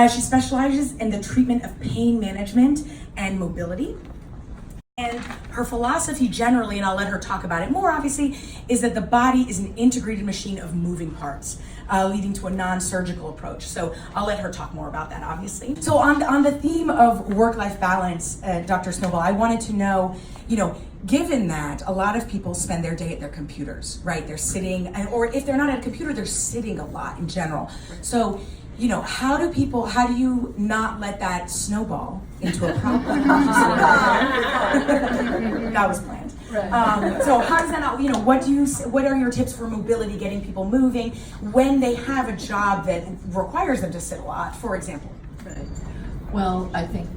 She specializes in the treatment of pain management and mobility. And her philosophy generally, and I'll let her talk about it more obviously, is that the body is an integrated machine of moving parts, leading to a non-surgical approach. So I'll let her talk more about that obviously. So on the theme of work-life balance, Dr. Snowball, I wanted to know, given that a lot of people spend their day at their computers, right? They're sitting, or if they're not at a computer, they're sitting a lot in general. So, how do you not let that snowball into a problem? That was planned. Right. So how does that not, what are your tips for mobility, getting people moving when they have a job that requires them to sit a lot, for example? Right. Well, I think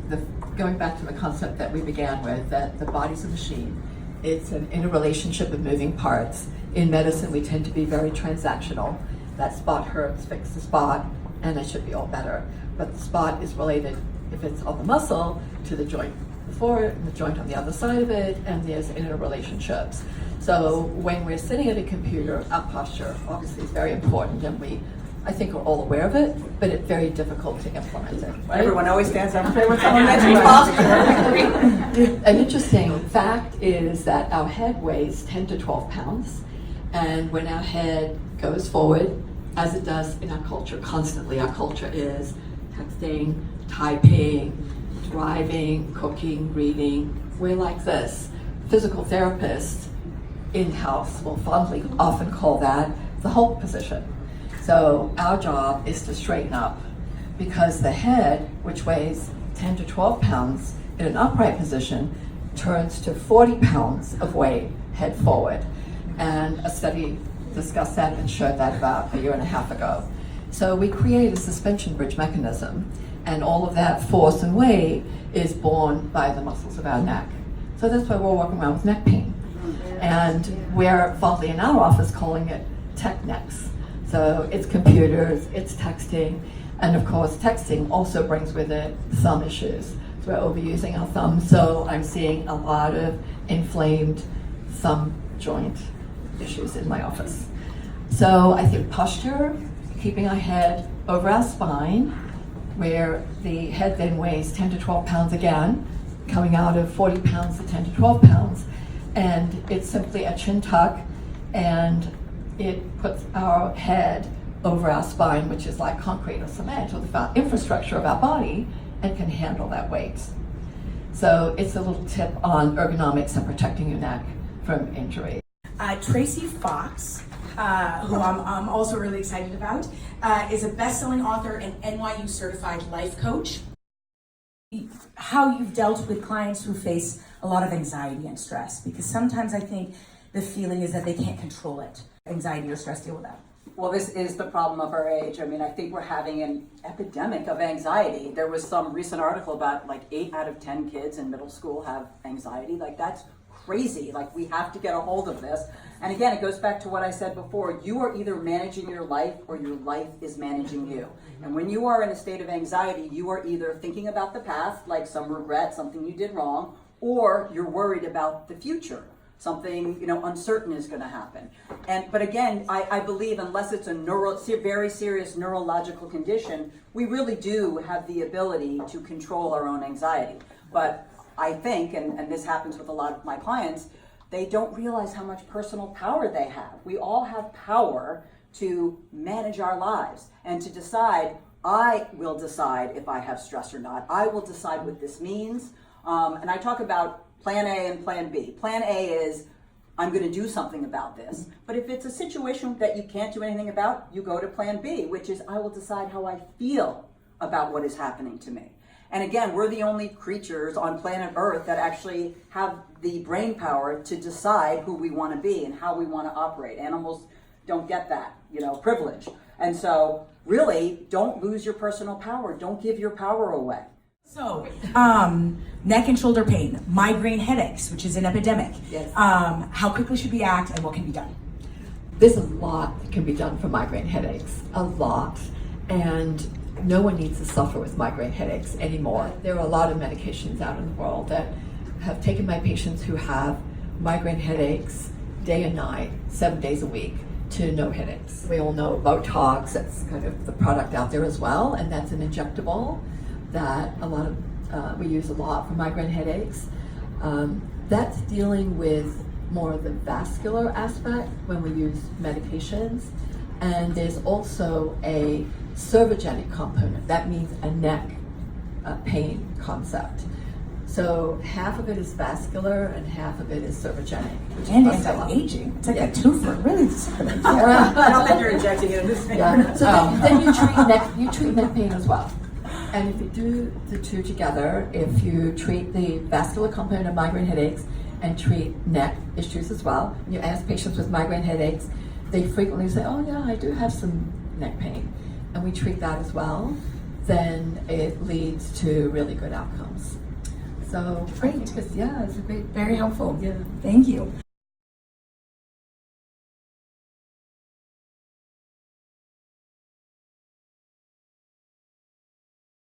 going back to the concept that we began with, that the body's a machine. It's an interrelationship of moving parts. In medicine, we tend to be very transactional. That spot hurts, fix the spot, and it should be all better. But the spot is related, if it's on the muscle, to the joint before it and the joint on the other side of it, and there's interrelationships. So when we're sitting at a computer, our posture obviously is very important, and I think we're all aware of it, but it's very difficult to implement it. Right? Everyone always stands up when someone mentions posture. An interesting fact is that our head weighs 10 to 12 pounds, and when our head goes forward, as it does in our culture constantly, our culture is texting, typing, driving, cooking, reading. We're like this. Physical therapists in-house will fondly often call that the Hulk position. So our job is to straighten up, because the head, which weighs 10 to 12 pounds in an upright position, turns to 40 pounds of weight head forward. And a study discussed that and showed that about a year and a half ago. So we create a suspension bridge mechanism, and all of that force and weight is borne by the muscles of our neck. So that's why we're walking around with neck pain. And we're fondly in our office calling it tech necks. So it's computers, it's texting, and of course texting also brings with it thumb issues. So we're overusing our thumbs, so I'm seeing a lot of inflamed thumb joint issues in my office. So I think posture, keeping our head over our spine, where the head then weighs 10 to 12 pounds again, coming out of 40 pounds to 10 to 12 pounds. And it's simply a chin tuck, and it puts our head over our spine, which is like concrete or cement, or the infrastructure of our body, and can handle that weight. So it's a little tip on ergonomics and protecting your neck from injury. Tracy Fox, who I'm also really excited about, is a best-selling author and NYU Certified Life Coach. How you've dealt with clients who face a lot of anxiety and stress, because sometimes I think the feeling is that they can't control it. Anxiety or stress, deal with that. Well, this is the problem of our age. I mean, I think we're having an epidemic of anxiety. There was some recent article about 8 out of 10 kids in middle school have anxiety. That's crazy. We have to get a hold of this. And again, it goes back to what I said before. You are either managing your life or your life is managing you. And when you are in a state of anxiety, you are either thinking about the past, like some regret, something you did wrong, or you're worried about the future. Something uncertain is going to happen. But again, I believe unless it's a very serious neurological condition, we really do have the ability to control our own anxiety. But I think, and this happens with a lot of my clients, they don't realize how much personal power they have. We all have power to manage our lives and to decide, I will decide if I have stress or not. I will decide what this means. And I talk about Plan A and Plan B. Plan A is, I'm going to do something about this. But if it's a situation that you can't do anything about, you go to Plan B, which is, I will decide how I feel about what is happening to me. And again, we're the only creatures on planet Earth that actually have the brain power to decide who we want to be and how we want to operate. Animals don't get that, privilege. And so really, don't lose your personal power. Don't give your power away. So, neck and shoulder pain, migraine headaches, which is an epidemic. Yes. How quickly should we act and what can be done? There's a lot that can be done for migraine headaches, a lot. And no one needs to suffer with migraine headaches anymore. There are a lot of medications out in the world that have taken my patients who have migraine headaches day and night, 7 days a week, to no headaches. We all know Botox, that's kind of the product out there as well, and that's an injectable that we use a lot for migraine headaches. That's dealing with more of the vascular aspect when we use medications. And there's also a cervigenic component. That means a neck pain concept. So half of it is vascular and half of it is cervigenic. And anti-aging. It's like a twofer, really. Not that you're injecting it in this Yeah. So then you treat neck pain as well. And if you do the two together, if you treat the vascular component of migraine headaches and treat neck issues as well, and you ask patients with migraine headaches, they frequently say, oh yeah, I do have some neck pain. And we treat that as well, then it leads to really good outcomes. So Great. I think it's a great, Very helpful. Yeah. Thank you.